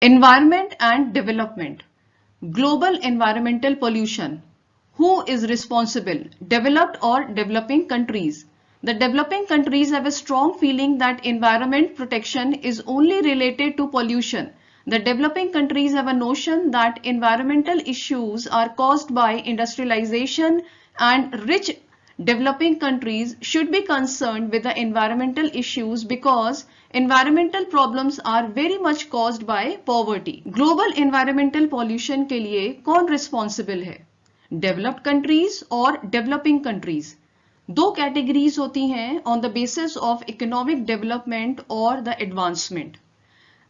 Environment and development. Global environmental pollution. Who is responsible? Developed or developing countries? The developing countries have a strong feeling that environment protection is only related to pollution. The developing countries have a notion that environmental issues are caused by industrialization, and rich developing countries should be concerned with the environmental issues because environmental problems are very much caused by poverty. Global environmental pollution के लिए कौन responsible है? Developed countries और developing countries. दो categories होती हैं on the basis of economic development or the advancement.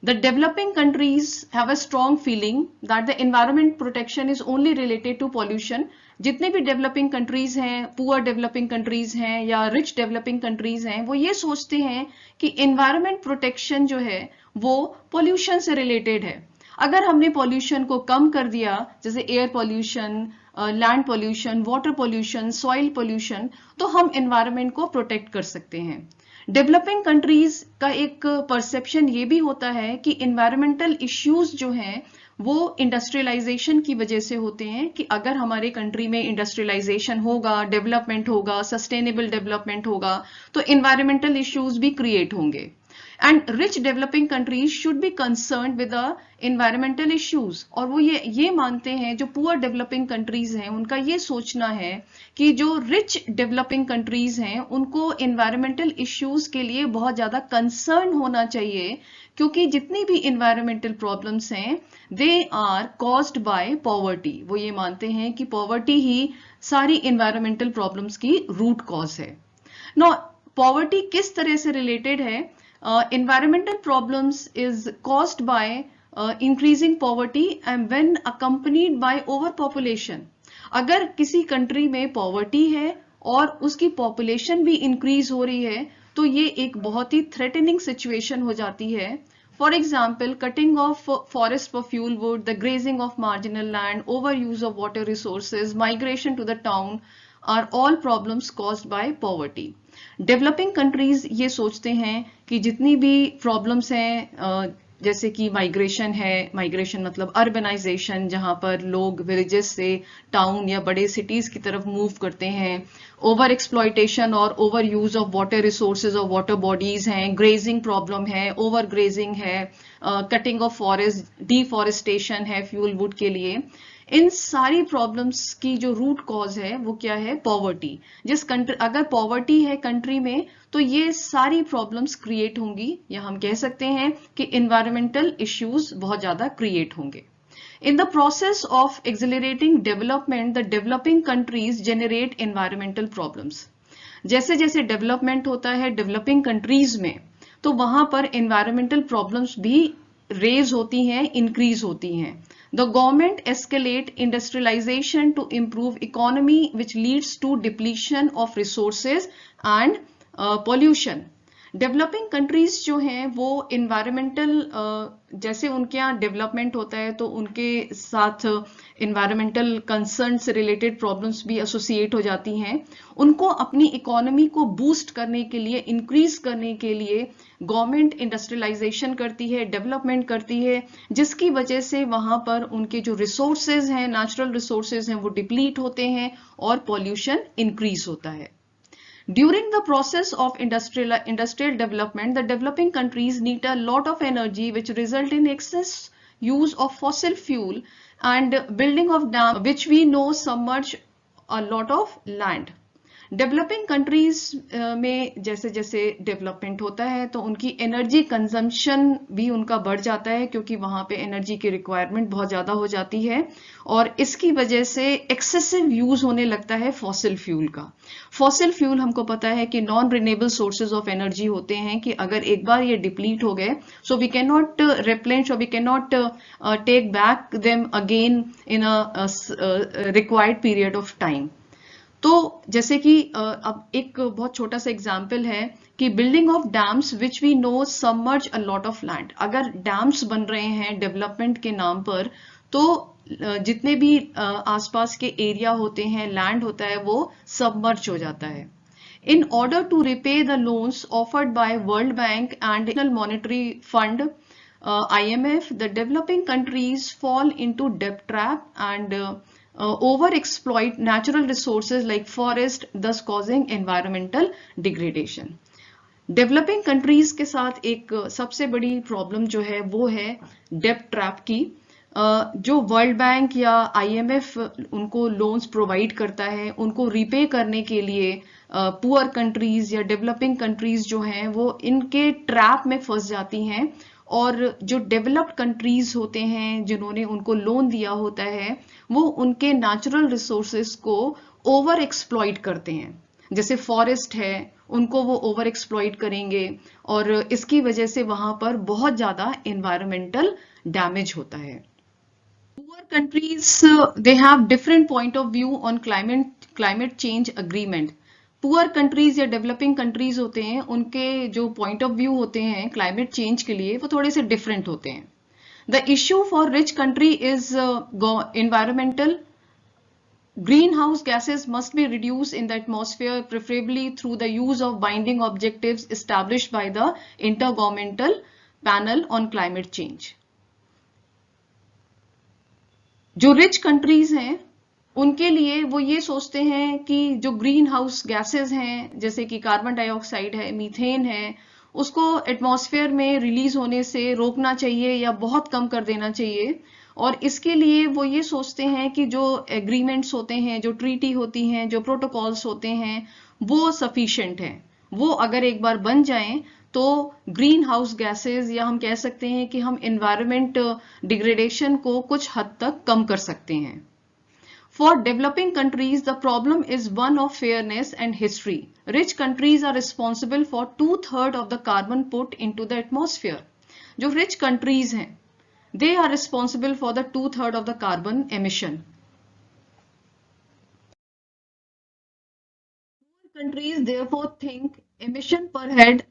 The developing countries have a strong feeling that the environment protection is only related to pollution. जितने भी developing countries हैं, poor developing countries हैं या rich developing countries हैं, वो ये सोचते हैं कि environment protection जो है वो pollution से related है. अगर हमने pollution को कम कर दिया, जैसे air pollution, land pollution, water pollution, soil pollution, तो हम environment को protect कर सकते हैं. डेवलपिंग कंट्रीज का एक परसेप्शन ये भी होता है कि इन्वायरमेंटल इश्यूज जो हैं वो इंडस्ट्रियलाइजेशन की वजह से होते हैं कि अगर हमारे कंट्री में इंडस्ट्रियलाइजेशन होगा, डेवलपमेंट होगा, सस्टेनेबल डेवलपमेंट होगा तो इन्वायरमेंटल इश्यूज भी क्रिएट होंगे. And rich developing countries should be concerned with the environmental issues. और वो ये मानते हैं, जो poor developing countries हैं उनका ये सोचना है कि जो rich developing countries हैं उनको environmental issues के लिए बहुत ज़्यादा concern होना चाहिए, क्योंकि जितनी भी environmental problems हैं they are caused by poverty. वो ये मानते हैं कि poverty ही सारी environmental problems की root cause है. Now, poverty किस तरह से related है? Environmental problems is caused by increasing poverty and when accompanied by overpopulation. अगर किसी कंट्री में पॉवर्टी है और उसकी पॉपुलेशन भी इंक्रीज हो रही है तो ये एक बहुत ही थ्रेटनिंग सिचुएशन हो जाती है. For example, cutting of forest for fuel wood, the grazing of marginal land, overuse of water resources, migration to the town are all problems caused by poverty. Developing countries ये सोचते हैं कि जितनी भी problems हैं, जैसे कि माइग्रेशन है, माइग्रेशन मतलब अर्बनाइजेशन, जहां पर लोग विलेजेस से टाउन या बड़े सिटीज की तरफ मूव करते हैं, ओवर एक्सप्लॉयटेशन और over use of water resources और वाटर बॉडीज हैं, ग्रेजिंग प्रॉब्लम है, ओवर ग्रेजिंग है, कटिंग ऑफ फॉरेस्ट, डिफॉरेस्टेशन है फ्यूल वुड के लिए. इन सारी प्रॉब्लम्स की जो रूट कॉज है वो क्या है? पॉवर्टी. जिस कंट्री अगर पॉवर्टी है कंट्री में तो ये सारी प्रॉब्लम्स क्रिएट होंगी, या हम कह सकते हैं कि इन्वायरमेंटल इश्यूज बहुत ज्यादा क्रिएट होंगे. In the process of accelerating development, the developing countries generate environmental problems. जैसे जैसे डेवलपमेंट होता है डेवलपिंग कंट्रीज में तो वहां पर environmental problems भी रेज होती हैं, इंक्रीज होती हैं. The government escalate industrialization to improve economy, which leads to depletion of resources and pollution. Developing countries जो हैं वो इन्वायरमेंटल, जैसे उनके यहाँ डेवलपमेंट होता है तो उनके साथ इन्वायरमेंटल कंसर्न से रिलेटेड प्रॉब्लम्स भी एसोसिएट हो जाती हैं. उनको अपनी इकोनॉमी को बूस्ट करने के लिए, इंक्रीज करने के लिए गवर्नमेंट इंडस्ट्रियलाइजेशन करती है, डेवलपमेंट करती है, जिसकी वजह से वहां पर उनके जो रिसोर्सेज हैं, नेचुरल रिसोर्सेज हैं, वो डिप्लीट होते हैं और पॉल्यूशन इंक्रीज होता है. During the process of industrial development, the developing countries need a lot of energy, which result in excess use of fossil fuel and building of dams, which we know submerge a lot of land. Developing countries में जैसे जैसे development होता है तो उनकी energy consumption भी उनका बढ़ जाता है, क्योंकि वहां पे एनर्जी की रिक्वायरमेंट बहुत ज्यादा हो जाती है और इसकी वजह से एक्सेसिव यूज होने लगता है फॉसिल फ्यूल का. फॉसिल फ्यूल हमको पता है कि non renewable sources of energy होते हैं कि अगर एक बार ये डिप्लीट हो गए so we can not replenish और we can not take back them again in a required period of time. तो जैसे कि अब एक बहुत छोटा सा एग्जाम्पल है कि building of dams which we know submerge a lot of land. अगर डैम्स बन रहे हैं डेवलपमेंट के नाम पर तो जितने भी आसपास के एरिया होते हैं, लैंड होता है, वो सबमर्ज हो जाता है. In order to repay the loans offered by World Bank and International Monetary Fund, IMF, the developing countries fall into debt trap and overexploit natural resources like forest, thus causing environmental degradation. Developing countries के साथ एक सबसे बड़ी problem जो है वो है डेब्ट ट्रैप की। जो वर्ल्ड बैंक या आईएमएफ उनको लोन्स प्रोवाइड करता है, उनको रिपे करने के लिए पुअर कंट्रीज या डेवलपिंग कंट्रीज जो हैं वो इनके ट्रैप में फंस जाती हैं, और जो डेवलप्ड कंट्रीज होते हैं जिन्होंने उनको लोन दिया होता है वो उनके नेचुरल रिसोर्सेस को ओवर एक्सप्लॉइट करते हैं। जैसे फॉरेस्ट है, उनको वो ओवर एक्सप्लॉइट करेंगे और इसकी वजह से वहां पर बहुत ज्यादा एनवायरमेंटल डैमेज होता है। Poor countries they have different point of view on climate change agreement. Poor countries या डेवलपिंग कंट्रीज होते हैं, उनके जो पॉइंट ऑफ व्यू होते हैं क्लाइमेट चेंज के लिए वो थोड़े से डिफरेंट होते हैं। The issue for rich country is environmental. Greenhouse gases must be reduced in the atmosphere, preferably through the use of binding objectives established by the Intergovernmental Panel on Climate Change. जो rich countries हैं उनके लिए वो ये सोचते हैं कि जो ग्रीन हाउस गैसेज हैं जैसे कि कार्बन डाइऑक्साइड है, मीथेन है, उसको एटमॉस्फेयर में रिलीज होने से रोकना चाहिए या बहुत कम कर देना चाहिए। और इसके लिए वो ये सोचते हैं कि जो एग्रीमेंट्स होते हैं, जो ट्रीटी होती हैं, जो प्रोटोकॉल्स होते हैं वो सफिशिएंट हैं। वो अगर एक बार बन जाएं तो ग्रीन हाउस गैसेज या हम कह सकते हैं कि हम एनवायरमेंट डिग्रेडेशन को कुछ हद तक कम कर सकते हैं। For developing countries, the problem is one of fairness and history. Rich countries are responsible for 2/3 of the carbon put into the atmosphere. जो rich countries हैं, they are responsible for the 2/3 of the carbon emission. Poor countries therefore think emission per head,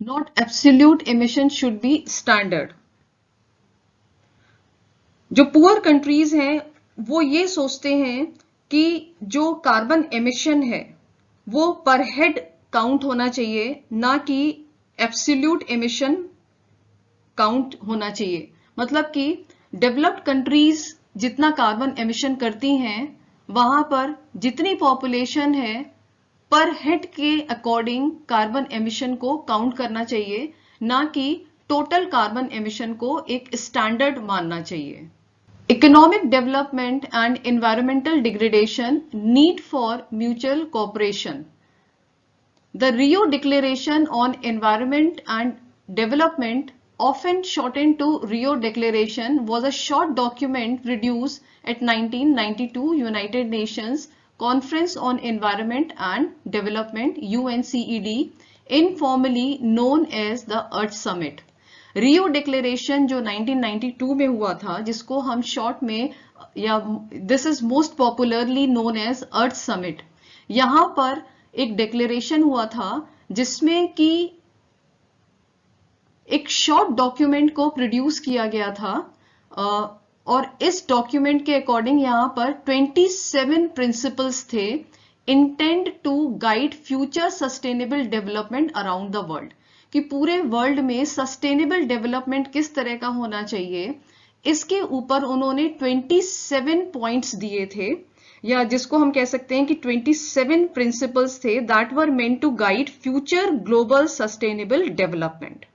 not absolute emission, should be standard. जो poor countries हैं वो ये सोचते हैं कि जो कार्बन एमिशन है वो पर हेड काउंट होना चाहिए, ना कि एब्सोल्यूट एमिशन काउंट होना चाहिए। मतलब कि डेवलप्ड कंट्रीज जितना कार्बन एमिशन करती हैं वहां पर जितनी पॉपुलेशन है पर हेड के अकॉर्डिंग कार्बन एमिशन को काउंट करना चाहिए, ना कि टोटल कार्बन एमिशन को एक स्टैंडर्ड मानना चाहिए। Economic development and environmental degradation need for mutual cooperation. The Rio Declaration on Environment and Development, often shortened to Rio Declaration, was a short document produced at 1992 United Nations Conference on Environment and Development UNCED, informally known as the Earth Summit. Rio declaration जो 1992 में हुआ था, जिसको हम short में या this is most popularly known as Earth Summit, यहां पर एक डिक्लेरेशन हुआ था जिसमें कि एक शॉर्ट डॉक्यूमेंट को प्रोड्यूस किया गया था और इस डॉक्यूमेंट के अकॉर्डिंग यहां पर 27 प्रिंसिपल्स थे intend to guide future sustainable development around the world, कि पूरे वर्ल्ड में सस्टेनेबल डेवलपमेंट किस तरह का होना चाहिए, इसके ऊपर उन्होंने 27 पॉइंट्स दिए थे, या जिसको हम कह सकते हैं कि 27 प्रिंसिपल्स थे that were meant to guide future global sustainable development.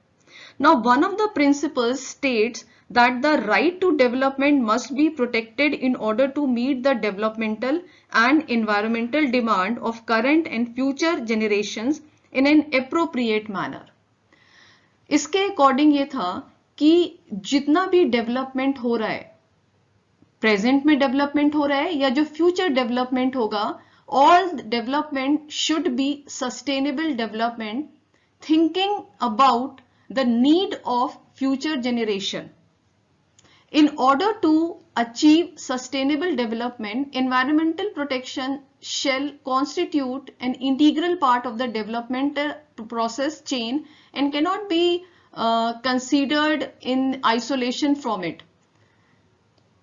Now one of the principles states that the right to development must be protected in order to meet the developmental and environmental demand of current and future generations in an appropriate manner. इसके according ये था कि जितना भी development हो रहा है, present में डेवलपमेंट हो रहा है या जो फ्यूचर डेवलपमेंट होगा, all development should be sustainable development, thinking about the need of future generation. In order to achieve sustainable development, environmental protection shall constitute an integral part of the development process chain and cannot be considered in isolation from it.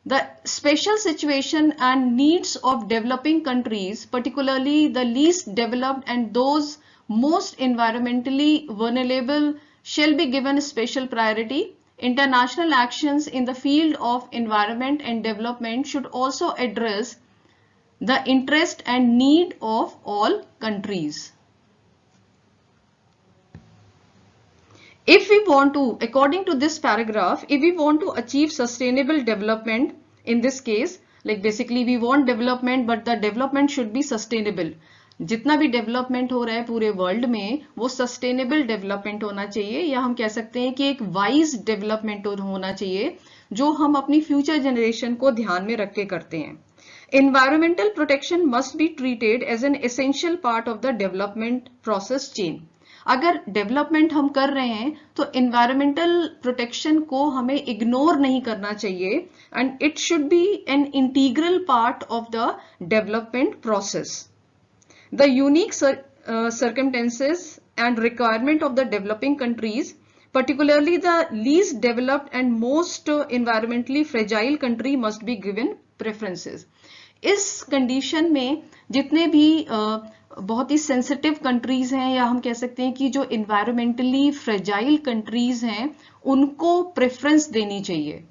The special situation and needs of developing countries, particularly the least developed and those most environmentally vulnerable, shall be given special priority. international actions in the field of environment and development should also address the interest and need of all countries. If we want to, according to this paragraph, if we want to achieve sustainable development, in this case, like basically we want development, but the development should be sustainable. जितना भी development हो रहा है पूरे world में वो sustainable development होना चाहिए, या हम कह सकते हैं कि एक वाइज डेवलपमेंट होना चाहिए जो हम अपनी फ्यूचर जनरेशन को ध्यान में रख के करते हैं. Environmental protection must be treated as an essential part of the development process chain. अगर डेवलपमेंट हम कर रहे हैं तो एनवायरमेंटल प्रोटेक्शन को हमें इग्नोर नहीं करना चाहिए, and it should be an integral part of the development process. The unique circumstances and requirement of the developing countries, particularly the least developed and most environmentally fragile country, must be given preferences. इस condition में जितने भी बहुत ही sensitive countries हैं, या हम कह सकते हैं कि जो इन्वायरमेंटली फ्रेजाइल कंट्रीज हैं, उनको प्रेफरेंस देनी चाहिए.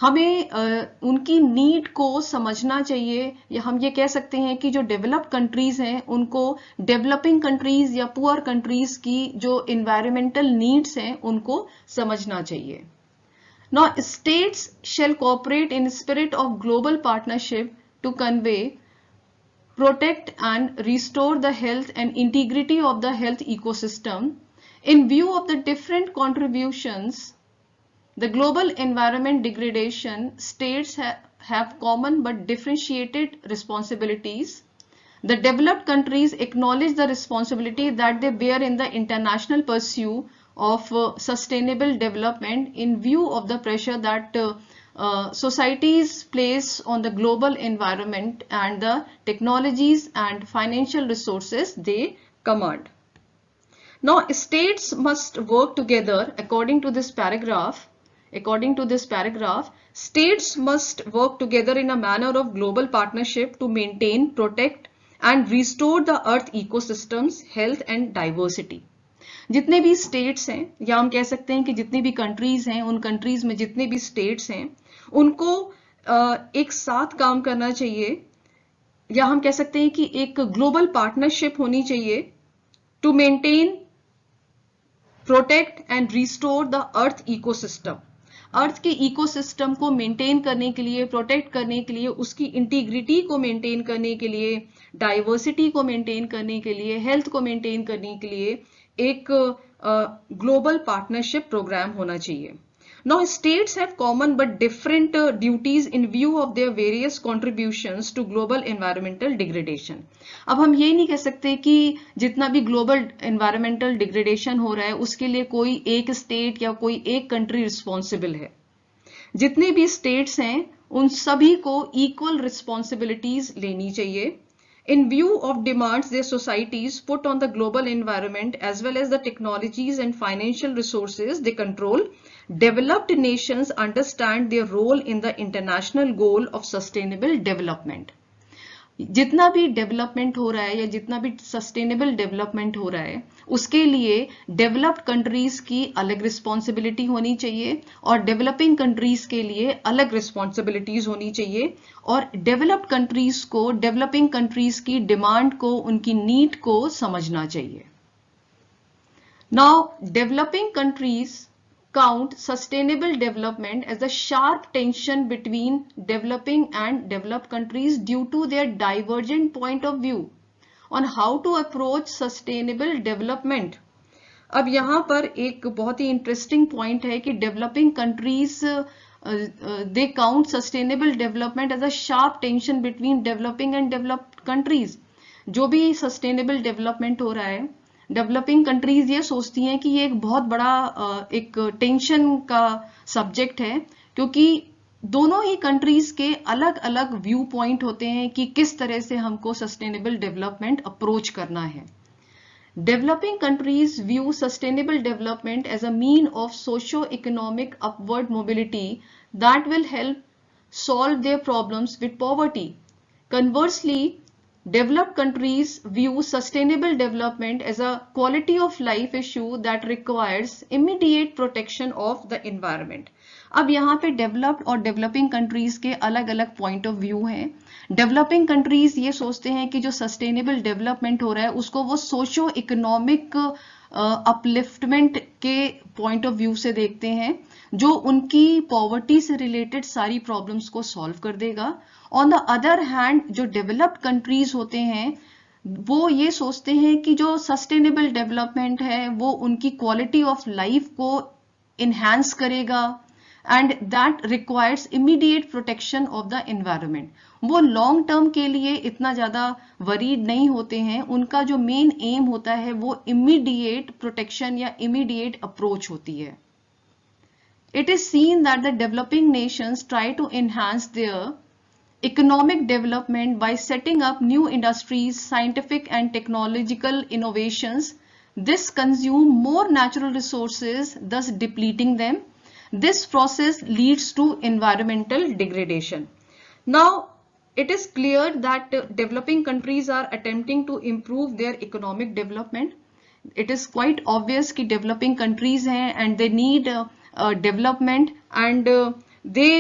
हमें उनकी नीड को समझना चाहिए, या हम ये कह सकते हैं कि जो डेवलप्ड कंट्रीज हैं उनको डेवलपिंग कंट्रीज या पुअर कंट्रीज की जो इन्वायरमेंटल नीड्स हैं उनको समझना चाहिए. Now, states shall cooperate in spirit of global partnership to convey, protect and restore the health and integrity of the health ecosystem. In view of the different contributions, the global environment degradation, states have common but differentiated responsibilities. The developed countries acknowledge the responsibility that they bear in the international pursuit of sustainable development in view of the pressure that societies place on the global environment and the technologies and financial resources they command. Now, states must work together according to this paragraph. According to this paragraph, states must work together in a manner of global partnership to maintain, protect and restore the earth ecosystems, health and diversity. जितने भी states हैं, या हम कह सकते हैं कि जितनी भी कंट्रीज हैं, उन कंट्रीज में जितने भी स्टेट्स हैं उनको एक साथ काम करना चाहिए, या हम कह सकते हैं कि एक ग्लोबल पार्टनरशिप होनी चाहिए to maintain, protect and restore the earth ecosystem. Earth के इकोसिस्टम को मेंटेन करने के लिए, प्रोटेक्ट करने के लिए, उसकी इंटीग्रिटी को मेंटेन करने के लिए, डाइवर्सिटी को मेंटेन करने के लिए, हेल्थ को मेंटेन करने के लिए एक ग्लोबल पार्टनरशिप प्रोग्राम होना चाहिए. Now, states have common but different duties in view of their various contributions to global environmental degradation. अब हम ये नहीं कह सकते कि जितना भी ग्लोबल environmental degradation हो रहा है उसके लिए कोई एक स्टेट या कोई एक कंट्री रिस्पॉन्सिबल है. जितने भी स्टेट्स हैं उन सभी को इक्वल रिस्पॉन्सिबिलिटीज लेनी चाहिए. In view of demands their societies put on the global environment as well as the technologies and financial resources they control, developed nations understand their role in the international goal of sustainable development. जितना भी development हो रहा है या जितना भी sustainable development हो रहा है उसके लिए डेवलप्ड कंट्रीज की अलग रिस्पॉन्सिबिलिटी होनी चाहिए और डेवलपिंग कंट्रीज के लिए अलग रिस्पॉन्सिबिलिटीज होनी चाहिए, और डेवलप्ड कंट्रीज को डेवलपिंग कंट्रीज की डिमांड को, उनकी नीड को समझना चाहिए. Now, developing countries count sustainable development as a sharp tension between developing and developed countries due to their divergent point of view on how to approach sustainable development. अब यहाँ पर एक बहुत ही इंटरेस्टिंग पॉइंट है कि developing countries they count sustainable development as a sharp tension between developing and developed countries. जो भी sustainable development हो रहा है, डेवलपिंग कंट्रीज ये सोचती हैं कि ये एक बहुत बड़ा एक टेंशन का सब्जेक्ट है, क्योंकि दोनों ही कंट्रीज के अलग अलग व्यू पॉइंट होते हैं कि किस तरह से हमको सस्टेनेबल डेवलपमेंट अप्रोच करना है. Developing countries view sustainable development as a mean of socio economic upward mobility that will help solve their problems with poverty. Conversely, Developed countries view sustainable development as a quality of life issue that requires immediate protection of the environment. अब यहाँ पे developed और developing countries के अलग अलग point of view हैं. Developing countries ये सोचते हैं कि जो सस्टेनेबल डेवलपमेंट हो रहा है उसको वो सोशो इकोनॉमिक अपलिफ्टमेंट के पॉइंट ऑफ व्यू से देखते हैं, जो उनकी पॉवर्टी से रिलेटेड सारी प्रॉब्लम्स को सॉल्व कर देगा. ऑन द अदर हैंड जो डेवलप्ड कंट्रीज होते हैं वो ये सोचते हैं कि जो सस्टेनेबल डेवलपमेंट है वो उनकी क्वालिटी ऑफ लाइफ को इन्हांस करेगा and that requires immediate protection of the environment. वो लॉन्ग टर्म के लिए इतना ज्यादा वरीड नहीं होते हैं. उनका जो मेन एम होता है वो इमीडिएट प्रोटेक्शन या इमीडिएट अप्रोच होती है. It is seen that the developing nations try to enhance their economic development by setting up new industries, scientific and technological innovations. This consume more natural resources, thus depleting them. This process leads to environmental degradation. Now, it is clear that developing countries are attempting to improve their economic development. It is quite obvious कि developing countries हैं and they need development and they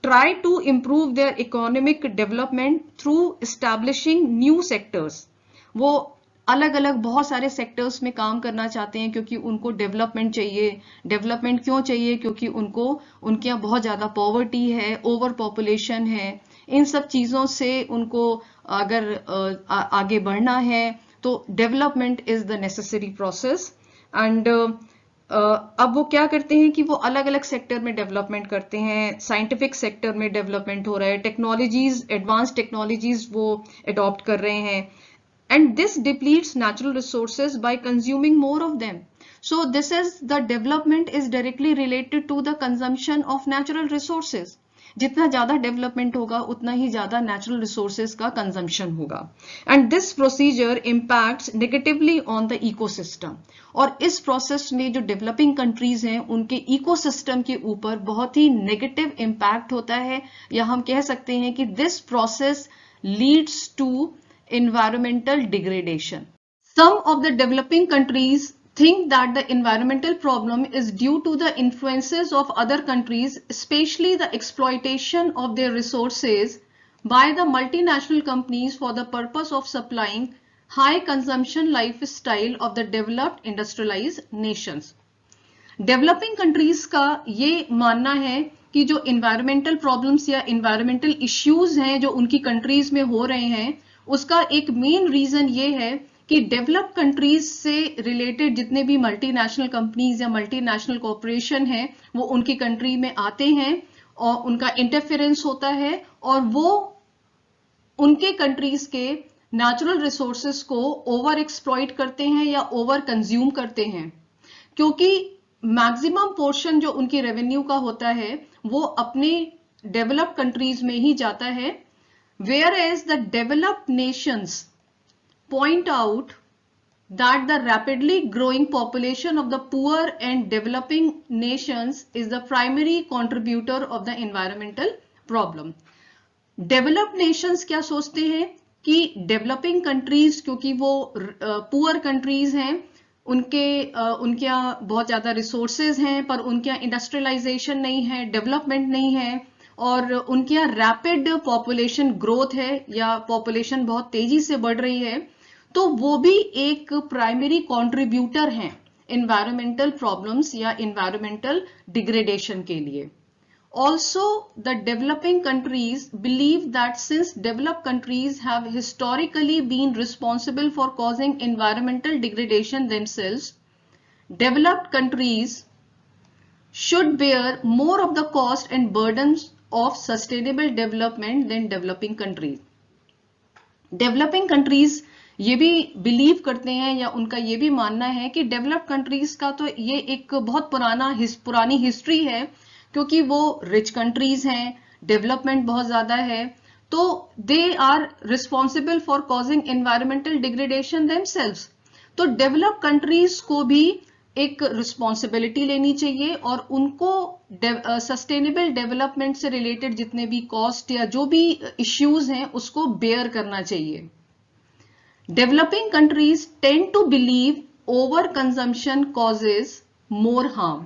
try to improve their economic development through establishing new sectors. वो अलग अलग बहुत सारे sectors में काम करना चाहते हैं क्योंकि उनको डेवलपमेंट चाहिए. डेवलपमेंट क्यों चाहिए? क्योंकि उनके यहाँ बहुत ज्यादा पॉवर्टी है, ओवर पॉपुलेशन है. इन सब चीजों से उनको अगर आगे बढ़ना है तो development is the necessary process. And अब वो क्या करते हैं कि वो अलग अलग सेक्टर में डेवलपमेंट करते हैं. साइंटिफिक सेक्टर में डेवलपमेंट हो रहा है, टेक्नोलॉजीज, एडवांस टेक्नोलॉजीज वो अडॉप्ट कर रहे हैं. And this depletes natural resources by consuming more of them. So this is the development is directly related to the consumption of natural resources. जितना ज्यादा डेवलपमेंट होगा उतना ही ज्यादा नेचुरल रिसोर्सेज का कंजम्पशन होगा. And this procedure impacts negatively on the ecosystem. और इस प्रोसेस में जो डेवलपिंग कंट्रीज हैं उनके इकोसिस्टम के ऊपर बहुत ही नेगेटिव इम्पैक्ट होता है, या हम कह सकते हैं कि this process leads to environmental degradation. Some of the developing countries think that the environmental problem is due to the influences of other countries, especially the exploitation of their resources by the multinational companies for the purpose of supplying high consumption lifestyle of the developed industrialized nations. Developing countries का ये मानना है कि जो environmental problems या environmental issues हैं जो उनकी countries में हो रहे हैं, उसका एक मेन रीजन ये है कि डेवलप्ड कंट्रीज से रिलेटेड जितने भी मल्टीनेशनल कंपनीज या मल्टीनेशनल कॉर्पोरेशन हैं वो उनकी कंट्री में आते हैं और उनका इंटरफेरेंस होता है और वो उनके कंट्रीज के नेचुरल रिसोर्सेज को ओवर एक्सप्लॉइट करते हैं या ओवर कंज्यूम करते हैं, क्योंकि मैक्सिमम पोर्शन जो उनकी रेवेन्यू का होता है वो अपने डेवलप्ड कंट्रीज में ही जाता है. Whereas the developed nations point out that the rapidly growing population of the poor and developing nations is the primary contributor of the environmental problem. Developed nations क्या सोचते हैं कि developing countries क्योंकि वो poor countries हैं, उनके यहाँ बहुत ज्यादा resources हैं पर उनके यहाँ industrialization नहीं है, development नहीं है और उनके यहाँ रैपिड पॉपुलेशन ग्रोथ है या पॉपुलेशन बहुत तेजी से बढ़ रही है, तो वो भी एक प्राइमरी कंट्रीब्यूटर हैं एनवायरमेंटल प्रॉब्लम्स या एनवायरमेंटल डिग्रेडेशन के लिए. Also the developing countries believe that since developed countries have historically been responsible for causing environmental degradation themselves, developed countries should bear more of the cost and burdens of sustainable development than developing countries. Developing countries ये भी believe करते हैं या उनका ये भी मानना है कि डेवलप्ड कंट्रीज का तो ये एक बहुत पुरानी हिस्ट्री है, क्योंकि वो रिच कंट्रीज हैं, डेवलपमेंट बहुत ज्यादा है, तो they are responsible for causing environmental degradation themselves. तो डेवलप्ड कंट्रीज को भी एक रिस्पॉन्सिबिलिटी लेनी चाहिए और उनको सस्टेनेबल डेवलपमेंट से रिलेटेड जितने भी कॉस्ट या जो भी इश्यूज हैं उसको बेयर करना चाहिए. Developing countries tend to believe overconsumption causes more harm.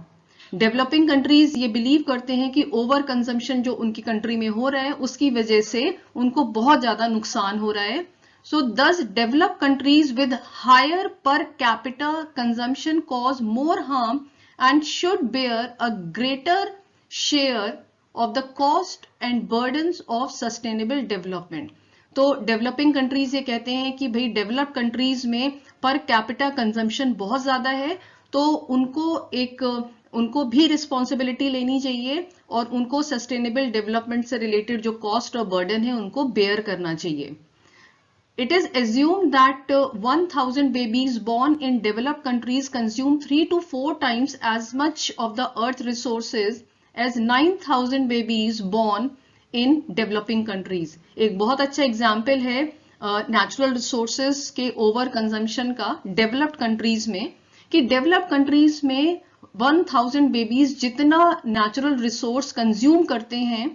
Developing countries ये बिलीव करते हैं कि ओवर कंजम्पशन जो उनकी कंट्री में हो रहा है उसकी वजह से उनको बहुत ज्यादा नुकसान हो रहा है. So thus develop countries with higher per capita consumption cause more harm and should bear a greater share of the cost and burdens of sustainable development. तो डेवलपिंग कंट्रीज ये कहते हैं कि भाई डेवलप्ड कंट्रीज में पर कैपिटा कंजम्पशन बहुत ज्यादा है, तो उनको भी रिस्पॉन्सिबिलिटी लेनी चाहिए और उनको सस्टेनेबल डेवलपमेंट से रिलेटेड जो कॉस्ट और बर्डन है उनको बेयर करना चाहिए. It is assumed that 1000 babies born in developed countries consume 3 to 4 times as much of the earth resources as 9000 babies born in developing countries. एक बहुत अच्छा एग्जाम्पल है नेचुरल रिसोर्सेज के ओवर कंजम्पशन का डेवलप्ड कंट्रीज में, कि developed countries में 1000 babies जितना नेचुरल रिसोर्स कंज्यूम करते हैं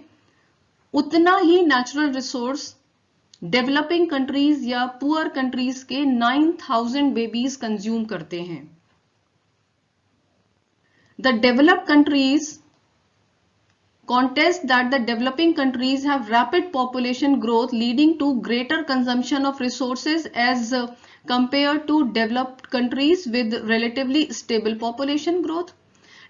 उतना ही नेचुरल रिसोर्स डेवलपिंग कंट्रीज या पुअर कंट्रीज के 9000 बेबीज कंज्यूम करते हैं. The developed countries contest that the developing countries have rapid population growth leading to greater consumption of resources as compared to developed countries with relatively stable population growth.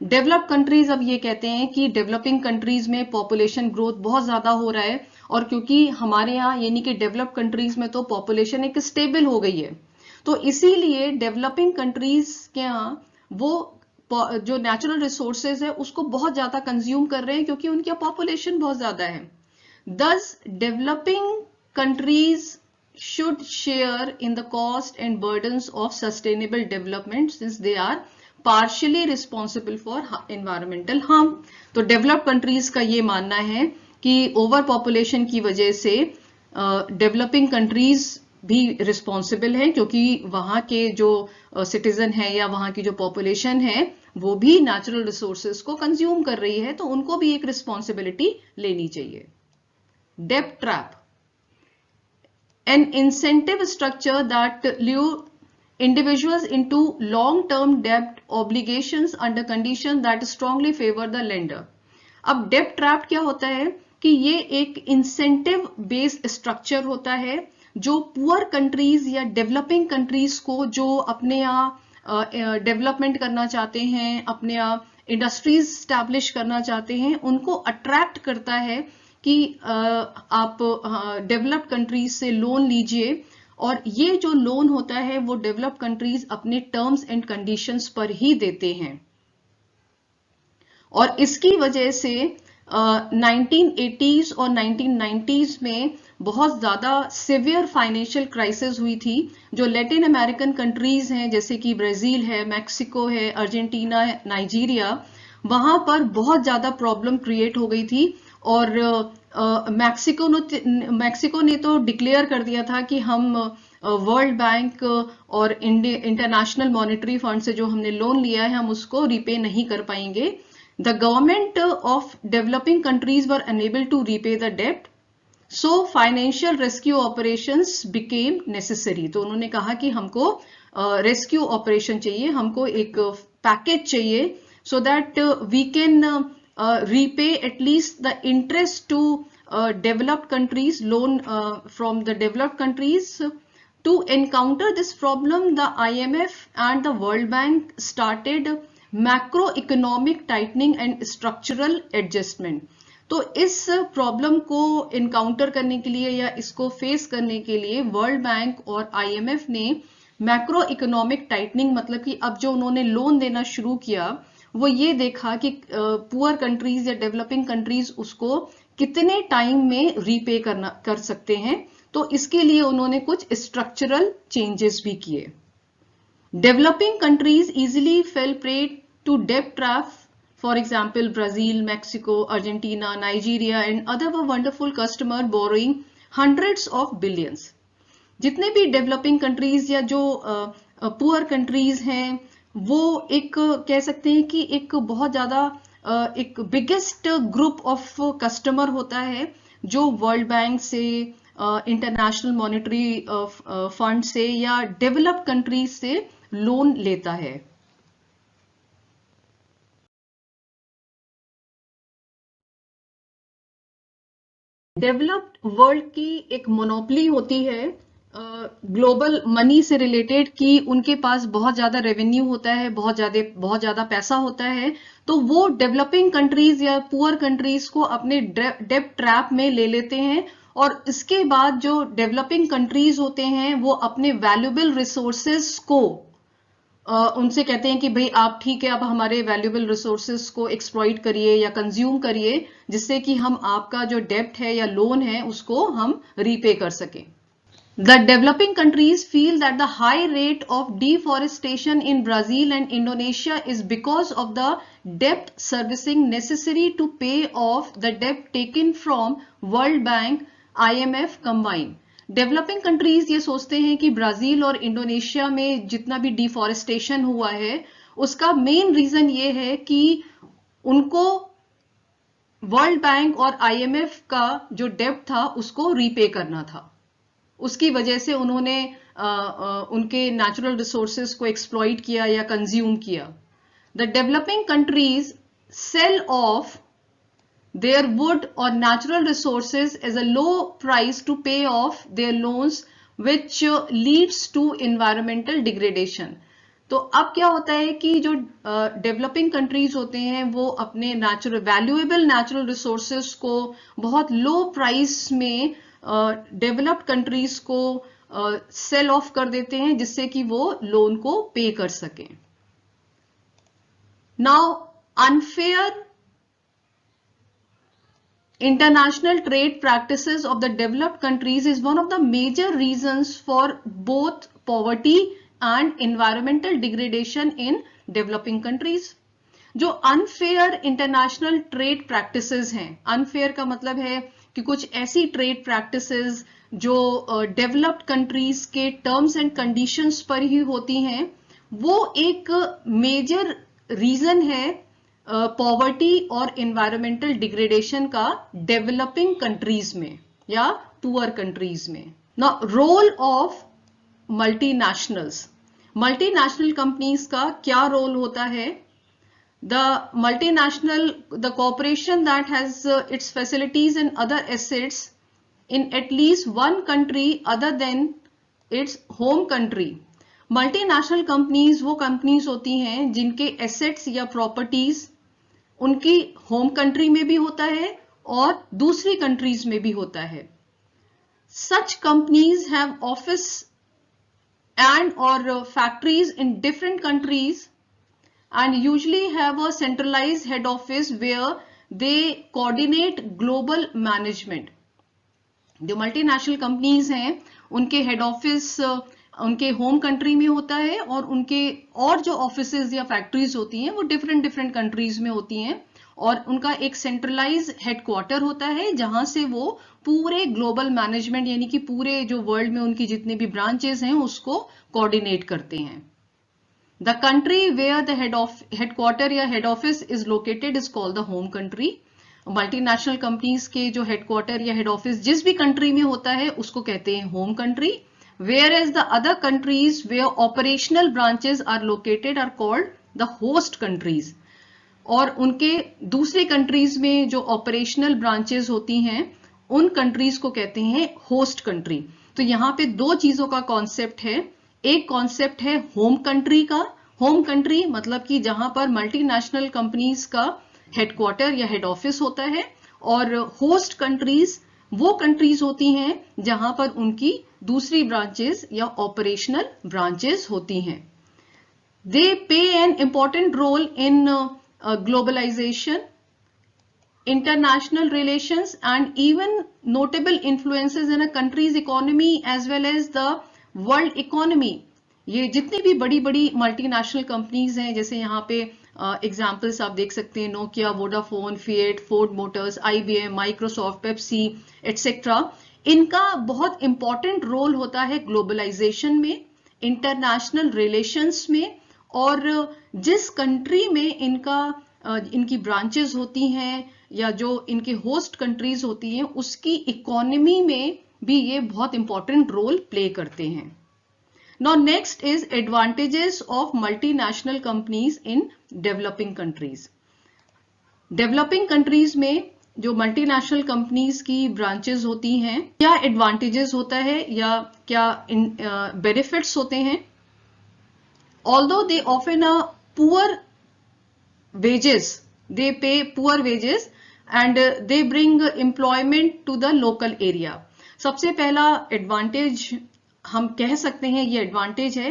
Developed countries अब ये कहते हैं कि developing countries में population growth बहुत ज्यादा हो रहा है और क्योंकि हमारे यहाँ यानी कि डेवलप्ड कंट्रीज में तो पॉपुलेशन एक स्टेबल हो गई है, तो इसीलिए डेवलपिंग कंट्रीज के यहाँ वो जो नेचुरल रिसोर्सेज है उसको बहुत ज्यादा कंज्यूम कर रहे हैं क्योंकि उनकी पॉपुलेशन बहुत ज्यादा है. Thus developing countries should share in the cost and burdens of sustainable development since they are partially responsible for environmental harm. तो डेवलप्ड कंट्रीज का ये मानना है कि ओवर पॉपुलेशन की वजह से डेवलपिंग कंट्रीज भी रिस्पॉन्सिबल है क्योंकि वहां के जो सिटीजन है या वहां की जो पॉपुलेशन है वो भी नेचुरल रिसोर्सेज को कंज्यूम कर रही है, तो उनको भी एक रिस्पॉन्सिबिलिटी लेनी चाहिए. डेब्ट trap, N incentive structure that lure individuals into long-term debt obligations under condition that strongly favor the lender. अब डेब्ट ट्रैप क्या होता है कि ये एक इंसेंटिव बेस्ड स्ट्रक्चर होता है जो पुअर कंट्रीज या डेवलपिंग कंट्रीज को जो अपने यहाँ डेवलपमेंट करना चाहते हैं, अपने यहाँ इंडस्ट्रीज स्टैब्लिश करना चाहते हैं, उनको अट्रैक्ट करता है कि आप डेवलप्ड कंट्रीज से लोन लीजिए और ये जो लोन होता है वो डेवलप्ड कंट्रीज अपने टर्म्स एंड कंडीशंस पर ही देते हैं. और इसकी वजह से 1980s और 1990s में बहुत ज्यादा सिवियर फाइनेंशियल क्राइसिस हुई थी. जो लैटिन अमेरिकन कंट्रीज हैं जैसे कि ब्राजील है, मैक्सिको है, अर्जेंटीना है, नाइजीरिया, वहां पर बहुत ज्यादा प्रॉब्लम क्रिएट हो गई थी और मैक्सिको ने तो डिक्लेयर कर दिया था कि हम वर्ल्ड बैंक और इंटरनेशनल मॉनेटरी फंड से जो हमने लोन लिया है हम उसको रिपे नहीं कर पाएंगे. The government of developing countries were unable to repay the डेब्ट, so financial rescue operations became necessary. तो उन्होंने कहा कि हमको रेस्क्यू ऑपरेशन चाहिए, हमको एक पैकेज चाहिए so that we can repay at least the interest to developed countries, loan from the developed countries. To encounter this problem, the IMF and the World Bank started macroeconomic tightening and structural adjustment. तो इस problem को encounter करने के लिए या इसको face करने के लिए वर्ल्ड बैंक और IMF ने मैक्रो इकोनॉमिक टाइटनिंग, मतलब कि अब जो उन्होंने लोन देना शुरू किया वो ये देखा कि पुअर कंट्रीज या डेवलपिंग कंट्रीज उसको कितने टाइम में रीपे कर सकते हैं, तो इसके लिए उन्होंने कुछ स्ट्रक्चरल चेंजेस भी किए. Developing countries easily fell prey to डेब्ट trap. For example Brazil, Mexico, Argentina, Nigeria and other were wonderful customer borrowing hundreds of billions. जितने भी डेवलपिंग कंट्रीज या जो पुअर कंट्रीज हैं वो एक कह सकते हैं कि एक बहुत ज्यादा एक बिगेस्ट ग्रुप ऑफ कस्टमर होता है जो वर्ल्ड बैंक से, इंटरनेशनल मॉनेटरी फंड से या डेवलप्ड कंट्रीज से लोन लेता है। डेवलप्ड वर्ल्ड की एक मोनोपोली होती है ग्लोबल मनी से रिलेटेड, कि उनके पास बहुत ज्यादा रेवेन्यू होता है, बहुत ज्यादा पैसा होता है, तो वो डेवलपिंग कंट्रीज या पुअर कंट्रीज को अपने डेब्ट ट्रैप में ले लेते हैं, और इसके बाद जो डेवलपिंग कंट्रीज होते हैं वो अपने वैल्यूएबल रिसोर्सेस को उनसे कहते हैं कि भाई आप ठीक है, आप हमारे वैल्यूएबल रिसोर्सेस को एक्सप्लॉइट करिए या कंज्यूम करिए, जिससे कि हम आपका जो डेब्ट है या लोन है उसको हम रीपे कर सकें। The developing countries feel that the high rate of deforestation in Brazil and Indonesia is because of the debt servicing necessary to pay off the debt taken from World Bank, IMF combined. Developing countries ये सोचते हैं कि Brazil और Indonesia में जितना भी deforestation हुआ है उसका मेन रीजन ये है कि उनको वर्ल्ड बैंक और आईएमएफ का जो डेब्ट था उसको रीपे करना था। उसकी वजह से उन्होंने उनके नेचुरल रिसोर्सेज को एक्सप्लॉइट किया या कंज्यूम किया। The developing countries sell off their wood or natural resources as a low price to pay off their loans, which leads to environmental degradation. तो अब क्या होता है कि जो डेवलपिंग कंट्रीज होते हैं वो अपने वैल्यूएबल नेचुरल रिसोर्सेज को बहुत लो प्राइस में डेवलप्ड कंट्रीज को सेल ऑफ कर देते हैं, जिससे कि वो लोन को पे कर सकें। Now unfair international trade practices of the developed countries is one of the major reasons for both poverty and environmental degradation in developing countries. जो अनफेयर इंटरनेशनल ट्रेड प्रैक्टिसेस हैं, अनफेयर का मतलब है कि कुछ ऐसी ट्रेड प्रैक्टिसेस जो developed countries के टर्म्स एंड कंडीशंस पर ही होती हैं, वो एक मेजर रीजन है पॉवर्टी और एनवायरमेंटल डिग्रेडेशन का डेवलपिंग कंट्रीज में या पुअर कंट्रीज में। ना role of multinationals, multinational companies का क्या रोल होता है? The multinational, the corporation that has its facilities and other assets in at least one country other than its home country. Multinational companies वो companies होती हैं जिनके एसेट्स या properties उनकी होम कंट्री में भी होता है और दूसरी कंट्रीज में भी होता है। Such companies have office and or factories in different countries and usually have a centralized head office where they coordinate global management. जो मल्टीनेशनल कंपनीज हैं उनके हेड ऑफिस उनके होम कंट्री में होता है और उनके और जो ऑफिसेज या फैक्ट्रीज होती हैं वो डिफरेंट डिफरेंट कंट्रीज में होती हैं और उनका एक सेंट्रलाइज हेडक्वार्टर होता है जहां से वो पूरे ग्लोबल मैनेजमेंट यानी कि पूरे जो वर्ल्ड में उनकी जितने भी ब्रांचेस हैं उसको कोऑर्डिनेट करते हैं। The country where the headquarter या head office is located is called the home country. Multinational companies के जो हेडक्वार्टर या हेड ऑफिस जिस भी कंट्री में होता है उसको कहते हैं home country. Whereas the other countries where operational branches are located are called the host countries. और उनके दूसरे कंट्रीज में जो ऑपरेशनल ब्रांचेस होती हैं उन कंट्रीज को कहते हैं होस्ट कंट्री। तो यहाँ पे दो चीजों का कॉन्सेप्ट है। एक कॉन्सेप्ट है होम कंट्री का, होम कंट्री मतलब कि जहां पर मल्टीनेशनल कंपनीज का हेडक्वार्टर या हेड ऑफिस होता है, और होस्ट कंट्रीज वो कंट्रीज होती हैं जहां पर उनकी दूसरी ब्रांचेस या ऑपरेशनल ब्रांचेस होती हैं। They play an important role in globalisation, international relations and even notable influences in a country's economy as well as the world economy. ये जितनी भी बड़ी बड़ी मल्टीनेशनल कंपनीज हैं, जैसे यहाँ पे एग्जाम्पल्स आप देख सकते हैं, Nokia, Vodafone, fiat, Ford Motors, IBM, Microsoft, Pepsi etcetera, इनका बहुत इंपॉर्टेंट रोल होता है ग्लोबलाइजेशन में, इंटरनेशनल रिलेशंस में और जिस कंट्री में इनकी ब्रांचेस होती हैं या जो इनके होस्ट कंट्रीज होती हैं उसकी इकोनॉमी में भी ये बहुत इंपॉर्टेंट रोल प्ले करते हैं. Now next is advantages of multinational companies in developing countries. Developing countries में जो मल्टीनेशनल कंपनीज की ब्रांचेस होती हैं, क्या एडवांटेजेस होता है या क्या बेनिफिट्स होते हैं? Although they often poor wages, they pay poor wages and they bring employment to the local area. सबसे पहला एडवांटेज हम कह सकते हैं, ये एडवांटेज है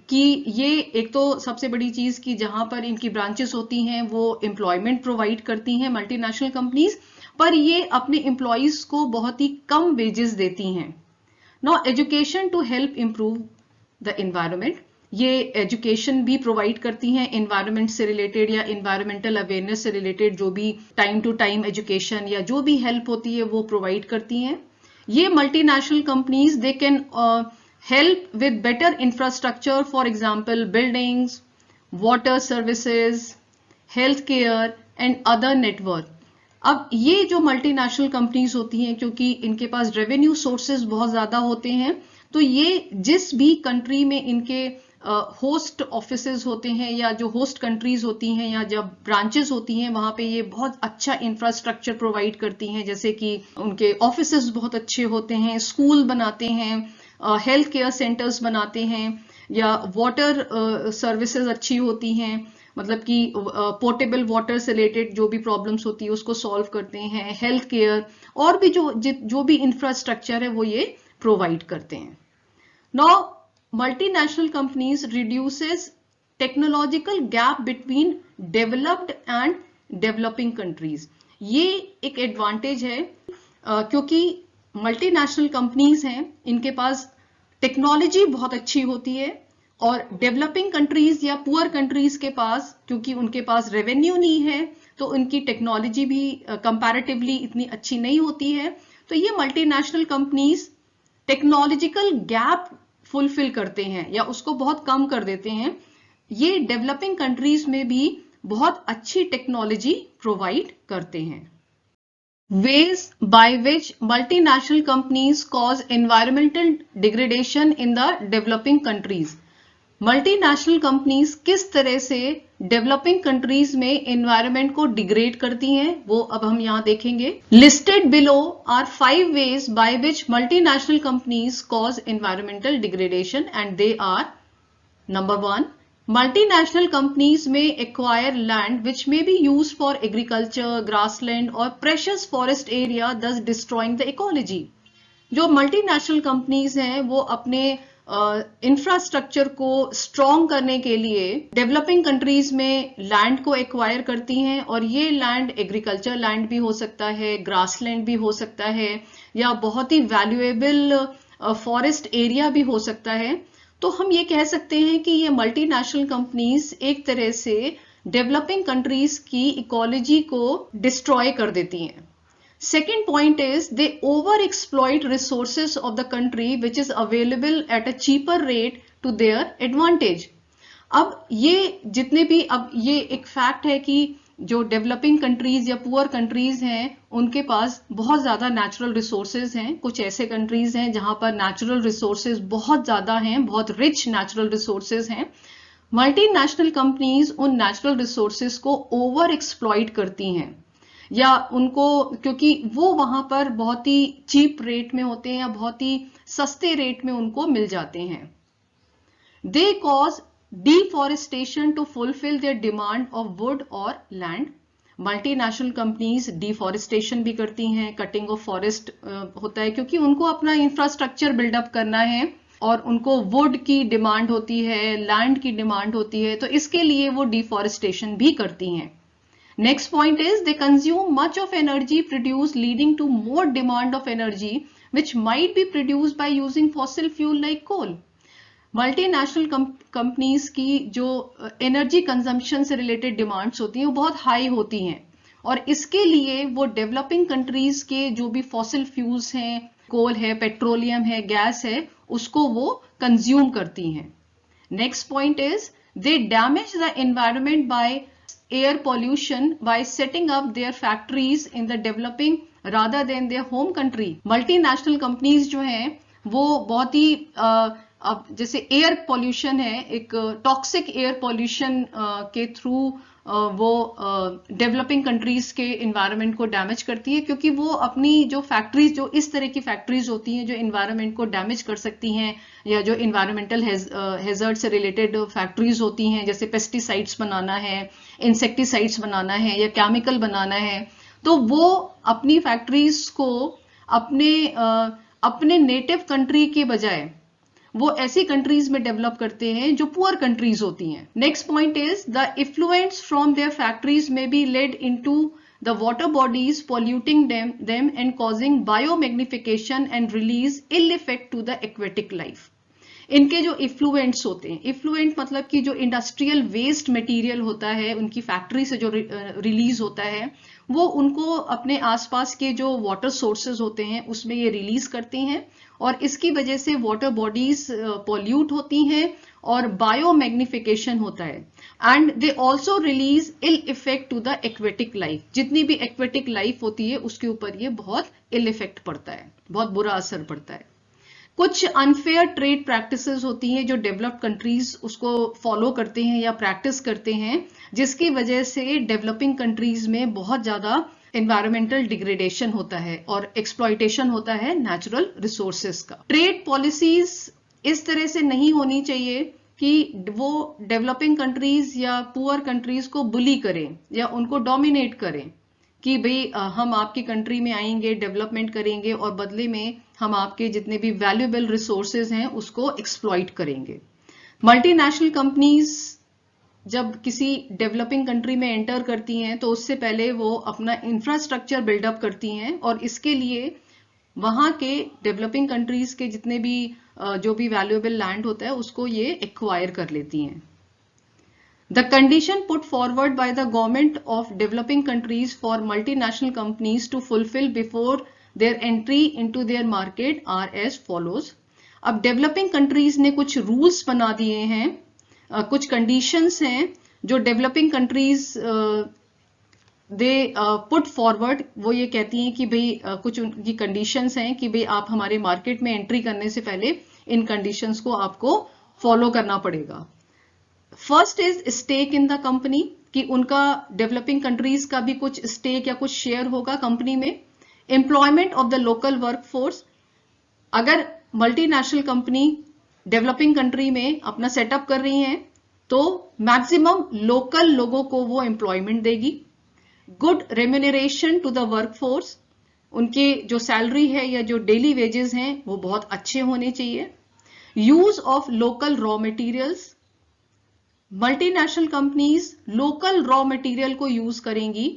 कि ये एक तो सबसे बड़ी चीज कि जहां पर इनकी ब्रांचेस होती हैं वो एम्प्लॉयमेंट प्रोवाइड करती हैं मल्टीनेशनल कंपनीज, पर ये अपने एम्प्लॉइज को बहुत ही कम वेजेस देती हैं. Now education to help improve the environment, ये एजुकेशन भी प्रोवाइड करती हैं एनवायरनमेंट से रिलेटेड या एनवायरमेंटल अवेयरनेस से रिलेटेड जो भी टाइम टू टाइम एजुकेशन या जो भी हेल्प होती है वो प्रोवाइड करती हैं. ये multinational companies they can help with better infrastructure, for example buildings, water services, health care and other network. अब ये जो मल्टीनेशनल कंपनीज होती हैं, क्योंकि इनके पास रेवेन्यू सोर्सेज बहुत ज्यादा होते हैं, तो ये जिस भी कंट्री में इनके होस्ट ऑफिसेज होते हैं या जो होस्ट कंट्रीज होती हैं या जब ब्रांचेस होती हैं वहां पे ये बहुत अच्छा इंफ्रास्ट्रक्चर प्रोवाइड करती हैं, जैसे कि उनके ऑफिसेज बहुत अच्छे होते हैं, स्कूल बनाते हैं, हेल्थ केयर सेंटर्स बनाते हैं, या वाटर सर्विसेज अच्छी होती हैं, मतलब कि पोर्टेबल वाटर से रिलेटेड जो भी प्रॉब्लम्स होती है उसको सॉल्व करते हैं, हेल्थ केयर और भी जो भी इंफ्रास्ट्रक्चर है वो ये प्रोवाइड करते हैं. Now multinational companies reduces technological gap between developed and developing countries. ये एक एडवांटेज है क्योंकि मल्टीनेशनल कंपनीज हैं, इनके पास टेक्नोलॉजी बहुत अच्छी होती है और डेवलपिंग कंट्रीज या पुअर कंट्रीज के पास, क्योंकि उनके पास रेवेन्यू नहीं है तो उनकी टेक्नोलॉजी भी कंपैरेटिवली इतनी अच्छी नहीं होती है. तो ये multinational companies technological gap fulfil करते हैं या उसको बहुत कम कर देते हैं. ये डेवलपिंग कंट्रीज में भी बहुत अच्छी टेक्नोलॉजी प्रोवाइड करते हैं. Ways by which multinational companies cause environmental degradation in the developing countries. Multinational companies किस तरह से डेवलपिंग कंट्रीज में एनवायरनमेंट को डिग्रेड करती हैं वो अब हम यहां देखेंगे. Listed below are 5 ways by which multinational companies cause environmental degradation and they are: number 1, multinational companies may acquire land which may be used for agriculture, grassland or precious forest area, thus destroying the ecology. जो multinational companies हैं वो अपने infrastructure को strong करने के लिए developing countries में land को एक्वायर करती हैं और ये लैंड एग्रीकल्चर लैंड भी हो सकता है, ग्रासलैंड भी हो सकता है या बहुत ही वैल्यूएबल फॉरेस्ट एरिया भी हो सकता है. तो हम ये कह सकते हैं कि ये मल्टीनेशनल कंपनीज एक तरह से डेवलपिंग कंट्रीज की इकोलॉजी को डिस्ट्रॉय कर देती हैं. Second point is they overexploit resources of the country which is available at a cheaper rate to their advantage. अब ये जितने भी, अब ये एक फैक्ट है कि जो डेवलपिंग कंट्रीज या पुअर कंट्रीज हैं उनके पास बहुत ज्यादा नेचुरल रिसोर्सेज हैं. कुछ ऐसे कंट्रीज हैं जहां पर नेचुरल रिसोर्सेज बहुत ज्यादा हैं, बहुत रिच नेचुरल रिसोर्सेज हैं. मल्टीनेशनल कंपनीज उन नेचुरल रिसोर्सेज को ओवर एक्सप्लॉइट करती हैं या उनको, क्योंकि वो वहां पर बहुत ही चीप रेट में होते हैं या बहुत ही सस्ते रेट में उनको मिल जाते हैं. They cause deforestation to fulfil their demand of wood और लैंड. मल्टीनेशनल कंपनीज डिफॉरेस्टेशन भी करती हैं, कटिंग ऑफ फॉरेस्ट होता है क्योंकि उनको अपना इंफ्रास्ट्रक्चर बिल्डअप करना है और उनको वुड की डिमांड होती है, लैंड की डिमांड होती है, तो इसके लिए वो डिफॉरेस्टेशन भी करती हैं. Next point is they consume much of energy produced, leading to more demand of energy which might be produced by using fossil fuel like coal. Multinational companies की जो एनर्जी कंजम्पशन से रिलेटेड डिमांड्स होती हैं वो बहुत high होती हैं और इसके लिए वो डेवलपिंग कंट्रीज के जो भी फॉसिल फ्यूल्स हैं, कोल है, पेट्रोलियम है, गैस है, उसको वो कंज्यूम करती हैं. Next point is they damage the environment by air pollution by setting up their factories in the developing rather than their home country. Multinational companies जो हैं वो बहुत ही अब जैसे एयर पॉल्यूशन है, एक टॉक्सिक एयर पॉल्यूशन के थ्रू वो डेवलपिंग कंट्रीज के इन्वायरमेंट को डैमेज करती है, क्योंकि वो अपनी जो फैक्ट्रीज, जो इस तरह की फैक्ट्रीज होती हैं जो इन्वायरमेंट को डैमेज कर सकती हैं, या जो इन्वायरमेंटल हैजर्ड से रिलेटेड फैक्ट्रीज होती हैं, जैसे पेस्टिसाइड्स बनाना है, इंसेक्टिसाइड्स बनाना है या केमिकल बनाना है, तो वो अपनी फैक्ट्रीज को अपने नेटिव कंट्री के बजाय वो ऐसी कंट्रीज में डेवलप करते हैं जो पुअर कंट्रीज होती हैं. Next point is the effluents from their factories may be led into the water bodies polluting them and causing biomagnification and release ill effect to the aquatic life. इनके जो effluents होते हैं, effluent मतलब कि जो industrial waste material होता है उनकी फैक्ट्री से जो रिलीज होता है, वो उनको अपने आसपास के जो वाटर सोर्सेज होते हैं उसमें ये रिलीज करते हैं, और इसकी वजह से वाटर बॉडीज पॉल्यूट होती हैं और बायोमैग्निफिकेशन होता है. And they also release ill effect to the aquatic life. जितनी भी एक्वेटिक लाइफ होती है उसके ऊपर ये बहुत इल इफेक्ट पड़ता है, बहुत बुरा असर पड़ता है. कुछ अनफेयर ट्रेड प्रैक्टिसेस होती हैं जो डेवलप्ड कंट्रीज उसको फॉलो करते हैं या प्रैक्टिस करते हैं, जिसकी वजह से डेवलपिंग कंट्रीज में बहुत ज्यादा एनवायरमेंटल डिग्रेडेशन होता है और एक्सप्लॉयटेशन होता है नेचुरल रिसोर्सेज का. ट्रेड पॉलिसीज इस तरह से नहीं होनी चाहिए कि वो डेवलपिंग कंट्रीज या पुअर कंट्रीज को बुली करें या उनको डोमिनेट करें कि भाई हम आपकी कंट्री में आएंगे, डेवलपमेंट करेंगे और बदले में हम आपके जितने भी वैल्यूएबल रिसोर्सेज हैं उसको एक्सप्लॉइट करेंगे. मल्टीनेशनल कंपनीज जब किसी डेवलपिंग कंट्री में एंटर करती हैं तो उससे पहले वो अपना इंफ्रास्ट्रक्चर बिल्डअप करती हैं, और इसके लिए वहां के डेवलपिंग कंट्रीज के जितने भी जो भी वैल्यूएबल लैंड होता है उसको ये एक्वायर कर लेती हैं. The condition put forward by the government of developing countries for multinational companies to fulfill before their entry into their market are as follows. अब डेवलपिंग कंट्रीज ने कुछ रूल्स बना दिए हैं, कुछ कंडीशंस हैं जो developing countries they put forward. वो ये कहती हैं कि भाई कुछ उनकी कंडीशंस हैं कि भाई आप हमारे मार्केट में एंट्री करने से पहले इन कंडीशंस को आपको फॉलो करना पड़ेगा. First is stake in the company, कि उनका डेवलपिंग कंट्रीज का भी कुछ स्टेक या कुछ शेयर होगा कंपनी में. Employment of the local workforce, अगर मल्टीनेशनल कंपनी डेवलपिंग कंट्री में अपना सेटअप कर रही हैं तो मैक्सिमम लोकल लोगों को वो एम्प्लॉयमेंट देगी. Good remuneration to the workforce, उनके जो सैलरी है या जो डेली वेजेस हैं वो बहुत अच्छे होने चाहिए. Use of local raw materials, multinational companies local raw material को यूज करेंगी.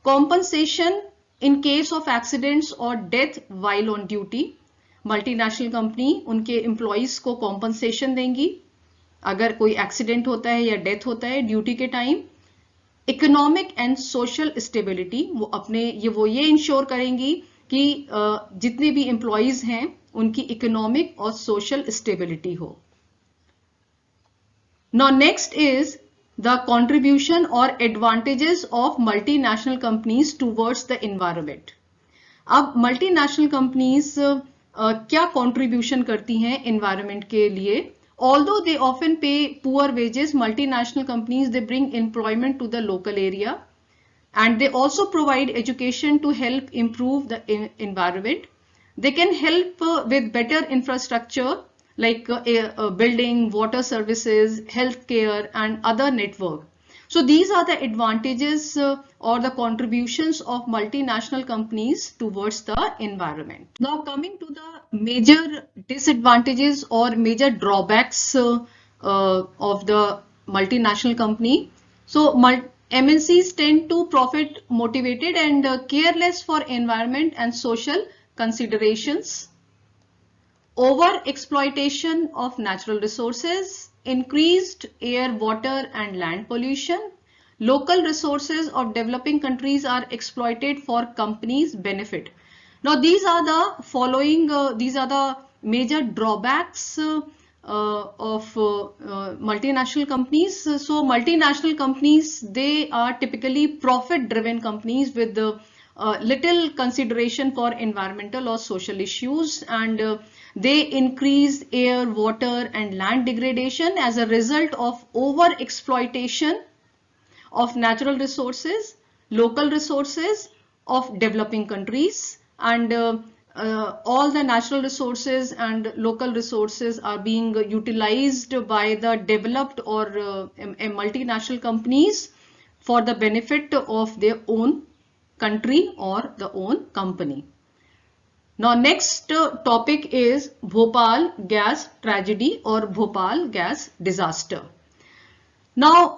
Compensation in case of accidents और death while on duty, multinational company उनके एम्प्लॉइज को कॉम्पनसेशन देंगी अगर कोई एक्सीडेंट होता है या डेथ होता है ड्यूटी के time. Economic and social stability, वो ये इंश्योर करेंगी कि जितने भी एम्प्लॉइज हैं उनकी इकोनॉमिक और सोशल स्टेबिलिटी हो. Now next is the contribution or advantages of multinational companies towards the environment. अब multinational companies क्या contribution करती हैं environment के लिए? Although they often pay poor wages, multinational companies they bring employment to the local area, and they also provide education to help improve the environment. They can help with better infrastructure like building, water services, healthcare and other network. So these are the advantages or the contributions of multinational companies towards the environment. Now coming to the major disadvantages or major drawbacks of the multinational company. So MNCs tend to profit motivated and careless for environment and social considerations. Over exploitation of natural resources, increased air, water and land pollution. Local resources of developing countries are exploited for companies' benefit. Now these are the following, these are the major drawbacks multinational companies. So multinational companies, they are typically profit-driven companies with little consideration for environmental or social issues, and they increase air, water, and land degradation as a result of over exploitation of natural resources, local resources of developing countries, and all the natural resources and local resources are being utilized by the developed or multinational companies for the benefit of their own country or the own company. Now next topic is Bhopal gas tragedy or Bhopal gas disaster. Now,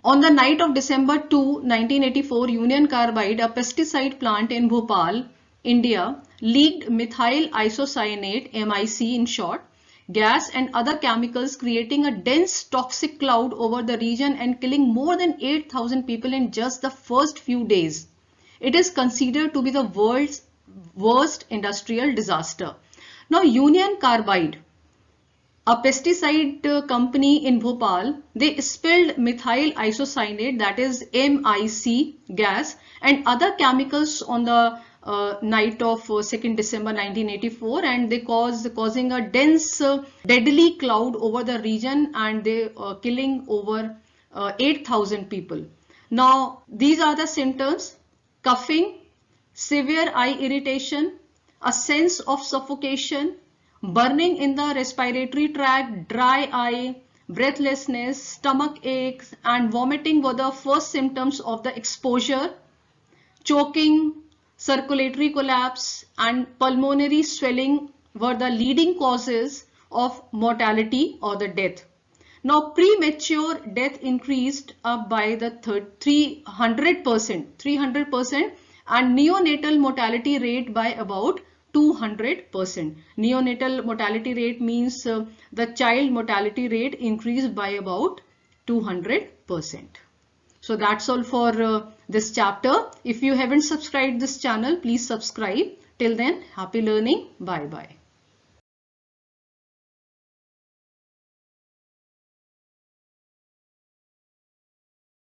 on the night of December 2, 1984, Union Carbide, a pesticide plant in Bhopal, India, leaked methyl isocyanate, MIC in short, gas and other chemicals, creating a dense toxic cloud over the region and killing more than 8,000 people in just the first few days. It is considered to be the world's worst industrial disaster. Now, Union Carbide, a pesticide company in Bhopal, they spilled methyl isocyanate, that is MIC gas, and other chemicals on the night of 2nd December 1984, and they causing a dense deadly cloud over the region, and they killing over 8,000 people. Now these are the symptoms: coughing, severe eye irritation, a sense of suffocation, burning in the respiratory tract, dry eye, breathlessness, stomach aches, and vomiting were the first symptoms of the exposure. Choking, circulatory collapse, and pulmonary swelling were the leading causes of mortality or the death. Now, premature death increased up by the 300%, and neonatal mortality rate by about 200%. Neonatal mortality rate means the child mortality rate increased by about 200%. So that's all for this chapter. If you haven't subscribed this channel, please subscribe. Till then, happy learning. Bye bye.